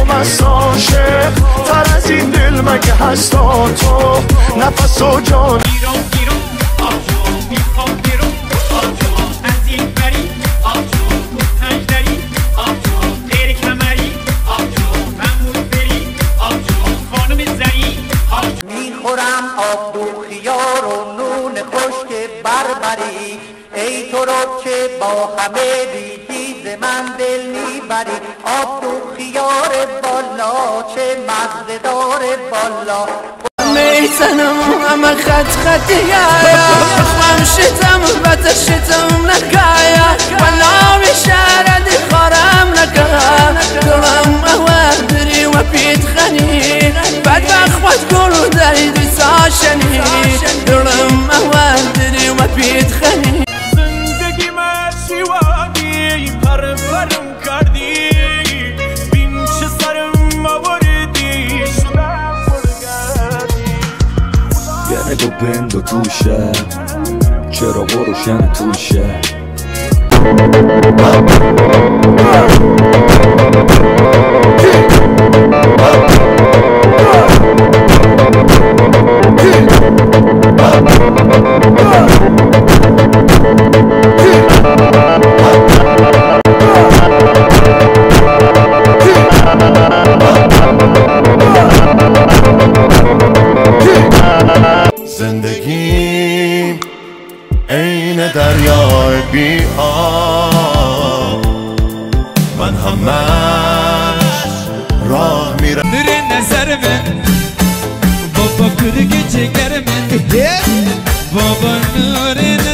مست عاشق تر از این دل مگه هستا تو نفس و جان میخورم آب دو خیار و نون خشک بربری ای تو رو که با همه ریگی ز من دل میبری آب دو خیار بالا چه مزه داره بالا میزنم همه خط خطیه خمشتم و تشتم نکایا و نامی شردی خارم نکا دلم اول دری و پیت خنی بد بخوت گلو داری ساشنی دلم اول دری و پیت خنی زندگی مسیوانی پرورم کردی بین چه سرم آوردی شدم پرگردی یه نگو بندو توشه چرا روشن توشه زندگی عین دریای بی آب من همش راه میرم نور نظر من بابا کرگ جگر من بابا نور